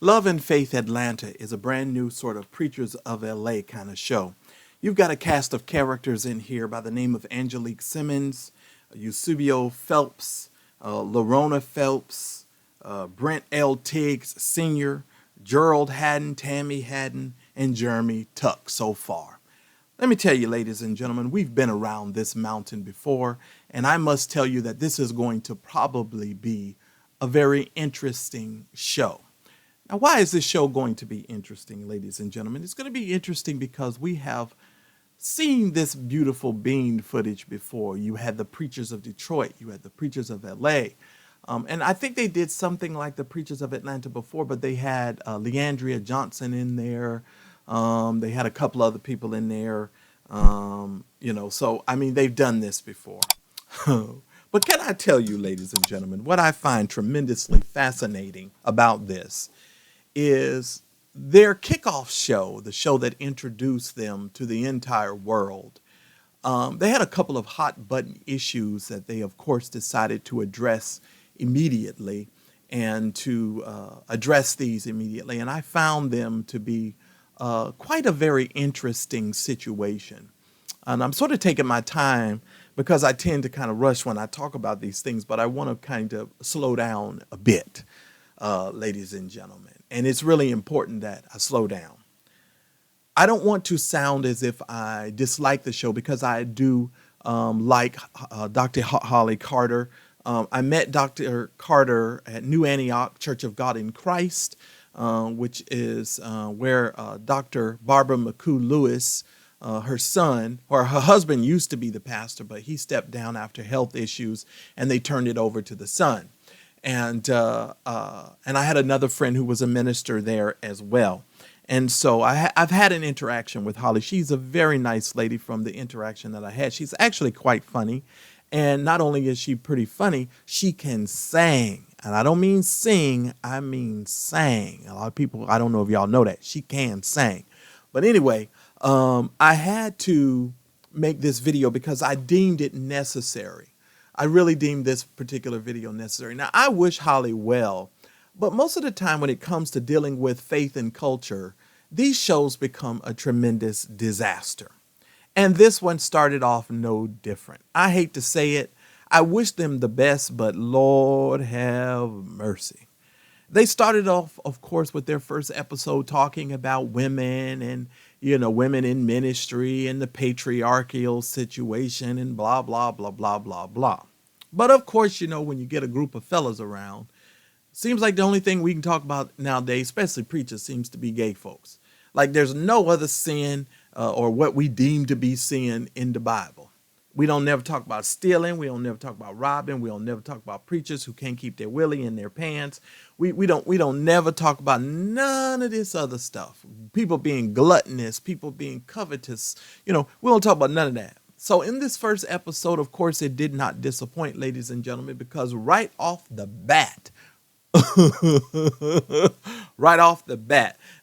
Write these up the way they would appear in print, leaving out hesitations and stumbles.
Love and Faith Atlanta is a brand new sort of Preachers of LA kind of show. You've got a cast of characters in here by the name of Angelique Simmons, Eusebio Phelps, Lorona Phelps, Brent L. Tiggs Sr., Gerald Haddon, Tammy Haddon, and Jeremy Tuck so far. Let me tell you, ladies and gentlemen, we've been around this mountain before, and I must tell you that this is going to probably be a very interesting show. Now, why is this show going to be interesting, ladies and gentlemen? It's going to be interesting because we have seen this beautiful bean footage before. You had the Preachers of Detroit, you had the Preachers of LA, and I think they did something like the Preachers of Atlanta before, but they had Leandria Johnson in there. They had a couple other people in there, so I mean, they've done this before. But can I tell you, ladies and gentlemen, what I find tremendously fascinating about this is their kickoff show, the show that introduced them to the entire world. They had a couple of hot button issues that they, of course, decided to address immediately and to address these immediately. And I found them to be quite a very interesting situation. And I'm sort of taking my time because I tend to kind of rush when I talk about these things, but I want to kind of slow down a bit, ladies and gentlemen. And it's really important that I slow down. I don't want to sound as if I dislike the show because I do like Dr. Holly Carter. I met Dr. Carter at New Antioch Church of God in Christ, which is where Dr. Barbara McCoo Lewis, her son, or her husband used to be the pastor, but he stepped down after health issues and they turned it over to the son. And I had another friend who was a minister there as well. And so I've had an interaction with Holly. She's a very nice lady from the interaction that I had. She's actually quite funny. And not only is she pretty funny, she can sing. And I don't mean sing, I mean sang. A lot of people, I don't know if y'all know that. She can sing. But anyway, I had to make this video because I deemed it necessary. I really deemed this particular video necessary. Now, I wish Holly well, but most of the time when it comes to dealing with faith and culture, these shows become a tremendous disaster. And this one started off no different. I hate to say it. I wish them the best, but Lord have mercy. They started off, of course, with their first episode talking about women and, women in ministry and the patriarchal situation and blah, blah, blah, blah, blah, blah. But of course, when you get a group of fellas around, seems like the only thing we can talk about nowadays, especially preachers, seems to be gay folks. Like there's no other sin or what we deem to be sin in the Bible. We don't never talk about stealing. We don't never talk about robbing. We don't never talk about preachers who can't keep their willy in their pants. We don't never talk about none of this other stuff. People being gluttonous, people being covetous. We don't talk about none of that. So in this first episode, of course, it did not disappoint, ladies and gentlemen, because right off the bat,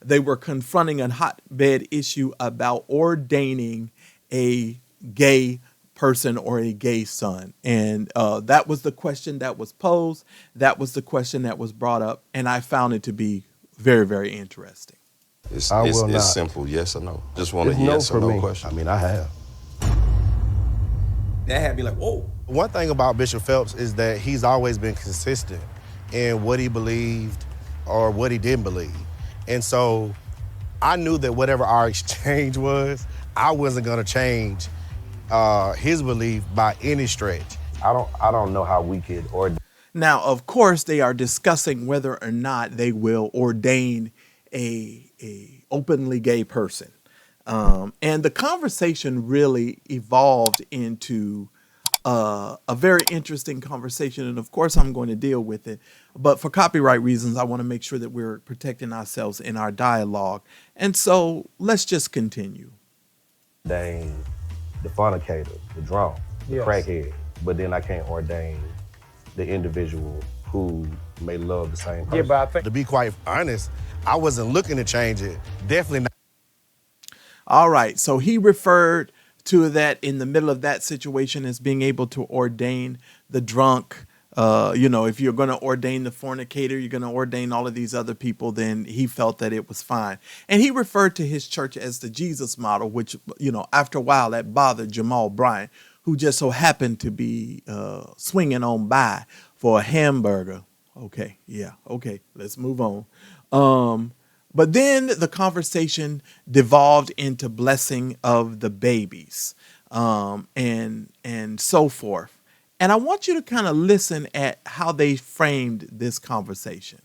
they were confronting a hotbed issue about ordaining a gay person or a gay son. And that was the question that was posed. That was the question that was brought up. And I found it to be very, very interesting. It's simple, yes or no. Just want a no yes or no me. question. I mean, I have. That had me like, whoa. One thing about Bishop Phelps is that he's always been consistent in what he believed or what he didn't believe. And so I knew that whatever our exchange was, I wasn't gonna change his belief by any stretch. I don't know how we could ordain. Now, of course, they are discussing whether or not they will ordain a openly gay person. And the conversation really evolved into a very interesting conversation. And of course, I'm going to deal with it. But for copyright reasons, I want to make sure that we're protecting ourselves in our dialogue. And so let's just continue. The fornicator, the drunk, the crackhead, but then I can't ordain the individual who may love the same person. Yeah, but I think, to be quite honest, I wasn't looking to change it. Definitely not. All right. So he referred to that in the middle of that situation as being able to ordain the drunk, If you're going to ordain the fornicator, you're going to ordain all of these other people, then he felt that it was fine. And he referred to his church as the Jesus model, which, after a while that bothered Jamal Bryant, who just so happened to be swinging on by for a hamburger. Okay, let's move on. But then the conversation devolved into blessing of the babies and so forth. And I want you to kind of listen at how they framed this conversation.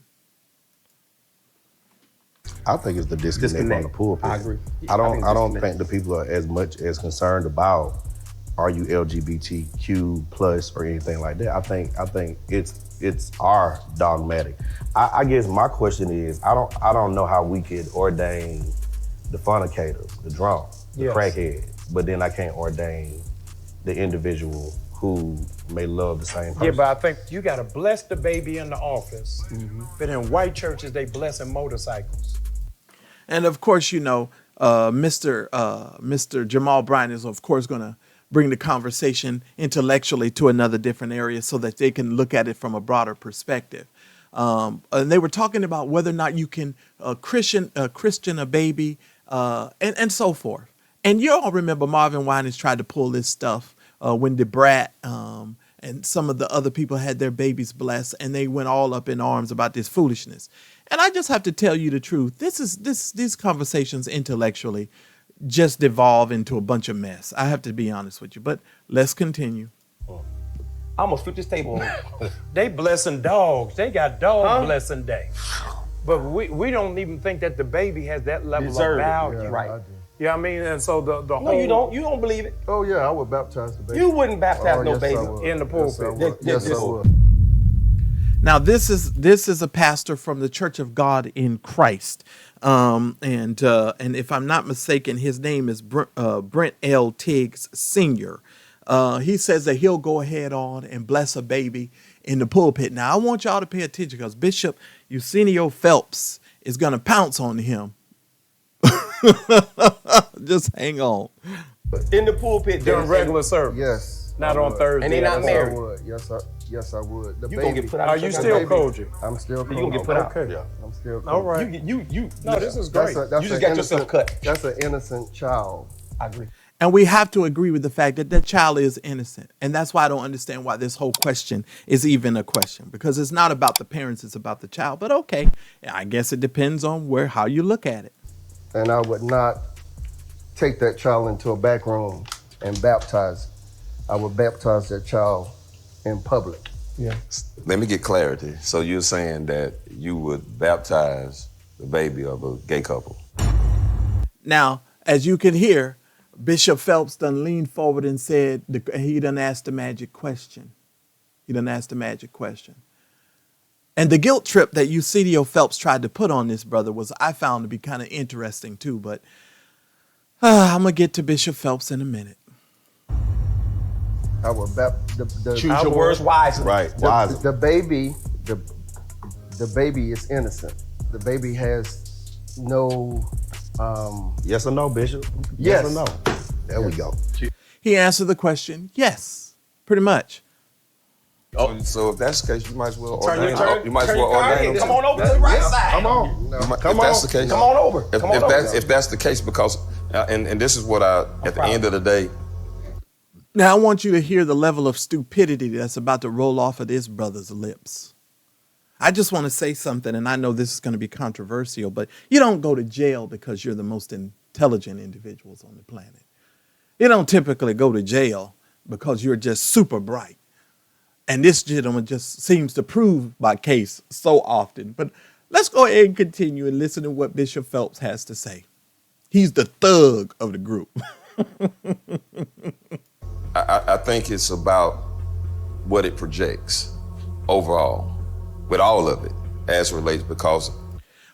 I think it's the disconnect on the pulpit. I agree. I don't think the people are as much as concerned about are you LGBTQ plus or anything like that. I think it's our dogmatic. I guess my question is I don't know how we could ordain the fornicator, the drunk, the crackhead, but then I can't ordain the individual who may love the same person. Yeah, but I think you got to bless the baby in the office. Mm-hmm. But in white churches, they blessing motorcycles. And of course, Mr. Jamal Bryant is, of course, going to bring the conversation intellectually to another different area so that they can look at it from a broader perspective. And they were talking about whether or not you can Christian a baby and so forth. And you all remember Marvin Winans tried to pull this stuff when DeBrat and some of the other people had their babies blessed, and they went all up in arms about this foolishness. And I just have to tell you the truth. These conversations intellectually just devolve into a bunch of mess. I have to be honest with you, but let's continue. I almost flipped this table. They blessing dogs. They got dog blessing day. But we don't even think that the baby has that level of value. Yeah, right. You know what I mean? And so the No, whole... you don't. You don't believe it. Oh, yeah, I would baptize the baby. You wouldn't baptize no yes, baby. I would. in the pulpit. Yes, I would. Now, this is a pastor from the Church of God in Christ. And if I'm not mistaken, his name is Brent L. Tiggs Sr. He says that he'll go ahead on and bless a baby in the pulpit. Now, I want y'all to pay attention because Bishop Eusenio Phelps is going to pounce on him. Just hang on. In the pulpit, During regular service. Yes. Not on Thursday. And they not Yes, I married. would. Yes, I would. The You baby. gonna get put out. Are of you church? still baby. Koji? I'm still You gonna get put out. Okay. Yeah. I'm still All right. You. No, this is great. You just got yourself cut. That's an innocent child. I agree. And we have to agree with the fact that that child is innocent. And that's why I don't understand why this whole question is even a question, because it's not about the parents, it's about the child. But okay, I guess it depends on how you look at it. And I would not take that child into a back room and baptize. I would baptize that child in public. Yeah. Let me get clarity. So you're saying that you would baptize the baby of a gay couple? Now, as you can hear, Bishop Phelps done leaned forward and said, he done asked the magic question. And the guilt trip that Eusenio Phelps tried to put on this brother I found to be kind of interesting too, but I'm going to get to Bishop Phelps in a minute. I would Choose your words wisely. Right, wise. the baby is innocent. The baby has no Yes or no, Bishop? Yes. Yes or no? There we go. He answered the question, yes, pretty much. So if that's the case, you might as well Turn ordain. your You might as turn well your card ordain in. them. Come on over to the right side. Come on. No. If that's the case, Come on over. If that's the case, because and this is what at the end of the day. Now, I want you to hear the level of stupidity that's about to roll off of this brother's lips. I just want to say something, and I know this is going to be controversial, but you don't go to jail because you're the most intelligent individuals on the planet. You don't typically go to jail because you're just super bright. And this gentleman just seems to prove my case so often. But let's go ahead and continue and listen to what Bishop Phelps has to say. He's the thug of the group. I think it's about what it projects overall, with all of it, as relates, because...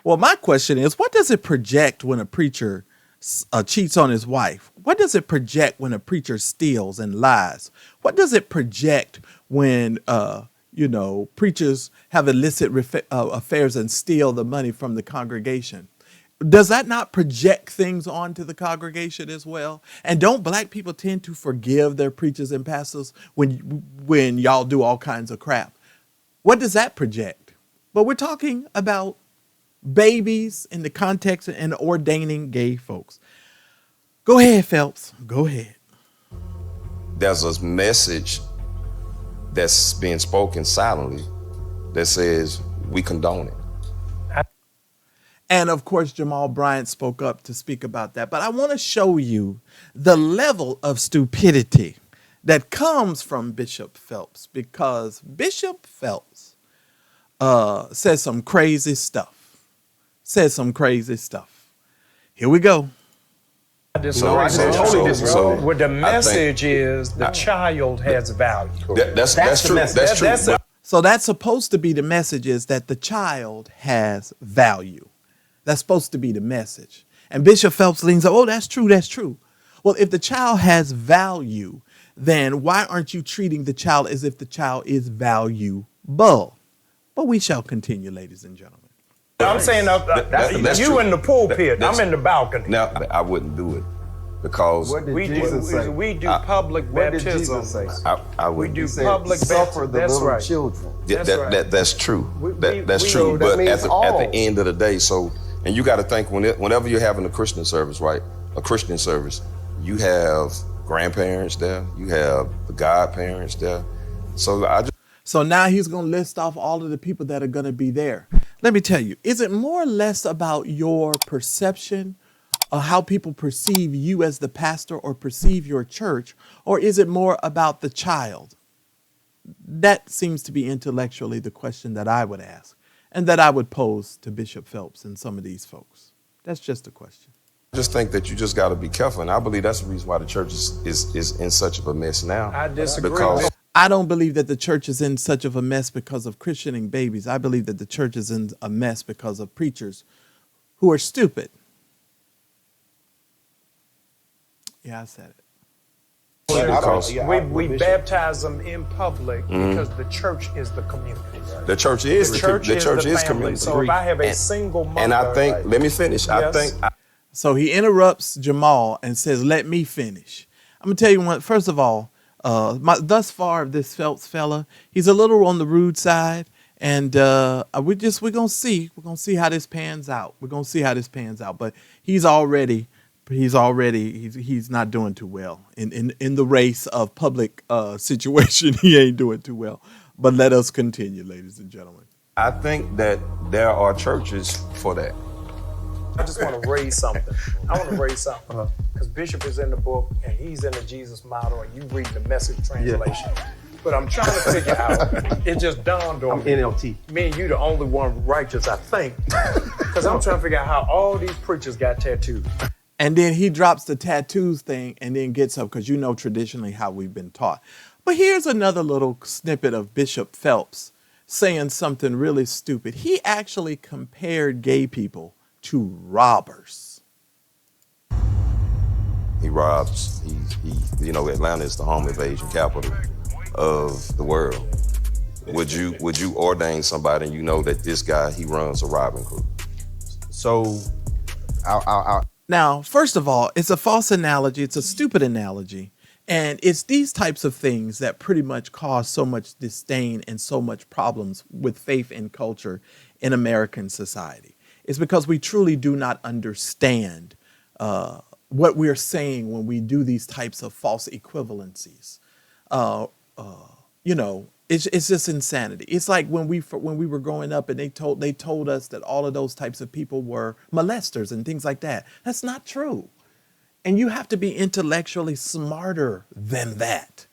Well, my question is, what does it project when a preacher cheats on his wife? What does it project when a preacher steals and lies? What does it project when, preachers have illicit affairs and steal the money from the congregation? Does that not project things onto the congregation as well? And don't black people tend to forgive their preachers and pastors when y'all do all kinds of crap? What does that project? But we're talking about babies in the context and ordaining gay folks. Go ahead, Phelps. Go ahead. There's a message that's being spoken silently that says we condone it. And of course, Jamal Bryant spoke up to speak about that. But I want to show you the level of stupidity that comes from Bishop Phelps, because Bishop Phelps says some crazy stuff. Here we go. I disagree. What the message is, the child has value. That's true. That's true. So that's supposed to be the message, is that the child has value. That's supposed to be the message. And Bishop Phelps leans up, oh, that's true, that's true. Well, if the child has value, then why aren't you treating the child as if the child is valuable? But we shall continue, ladies and gentlemen. I'm saying that's you true. in the pulpit, I'm in the balcony. Now, I wouldn't do it because We do public What did baptism. Jesus say? I We wouldn't. do He said, public suffer baptism. the That's little right. children. That's true. That's we- true. that But means at the all. end of the day, and you got to think whenever you're having a Christian service, right? A Christian service, you have grandparents there, you have the godparents there. So now he's going to list off all of the people that are going to be there. Let me tell you, is it more or less about your perception of how people perceive you as the pastor or perceive your church, or is it more about the child? That seems to be intellectually the question that I would ask and that I would pose to Bishop Phelps and some of these folks. That's just a question. I just think that you just got to be careful, and I believe that's the reason why the church is in such of a mess now. I disagree. Because I don't believe that the church is in such of a mess because of christening babies. I believe that the church is in a mess because of preachers who are stupid. Yeah, I said it. We baptize them in public because the church is the community. the church is The church is community. family. So if I have a single mother, And I think, let me finish. Yes. So he interrupts Jamal and says, let me finish. I'm going to tell you what, first of all, thus far, this Phelps fella, he's a little on the rude side. And we're going to see. We're going to see how this pans out. But he's not doing too well in the race of public situation. He ain't doing too well. But let us continue, ladies and gentlemen. I think that there are churches for that. I just want to raise something. Because Bishop is in the book and he's in the Jesus model and you read the Message translation. But I'm trying to figure out, it just dawned on me. NLT. Me and you the only one righteous, I think. Because I'm trying to figure out how all these preachers got tattoos. And then he drops the tattoos thing and then gets up, because you know traditionally how we've been taught. But here's another little snippet of Bishop Phelps saying something really stupid. He actually compared gay people to robbers. He robs. Atlanta is the home invasion capital of the world. Would you ordain somebody and you know that this guy, he runs a robbing crew? So, Now, first of all, it's a false analogy. It's a stupid analogy. And it's these types of things that pretty much cause so much disdain and so much problems with faith and culture in American society. It's because we truly do not understand what we're saying when we do these types of false equivalencies. It's just insanity. It's like when we were growing up and they told us that all of those types of people were molesters and things like that. That's not true. And you have to be intellectually smarter than that.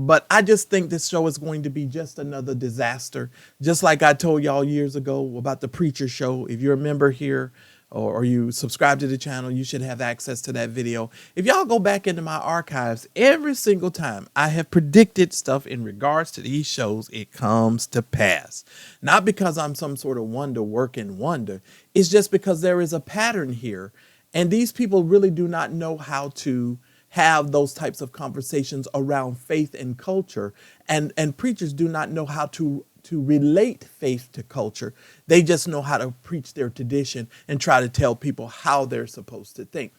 But I just think this show is going to be just another disaster. Just like I told y'all years ago about the Preacher Show. If you're a member here or you subscribe to the channel, you should have access to that video. If y'all go back into my archives, every single time I have predicted stuff in regards to these shows, it comes to pass. Not because I'm some sort of wonder working wonder. It's just because there is a pattern here. And these people really do not know how to have those types of conversations around faith and culture. And preachers do not know how to relate faith to culture. They just know how to preach their tradition and try to tell people how they're supposed to think.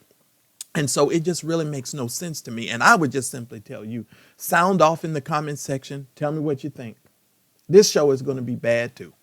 And so it just really makes no sense to me. And I would just simply tell you, sound off in the comment section. Tell me what you think. This show is going to be bad too.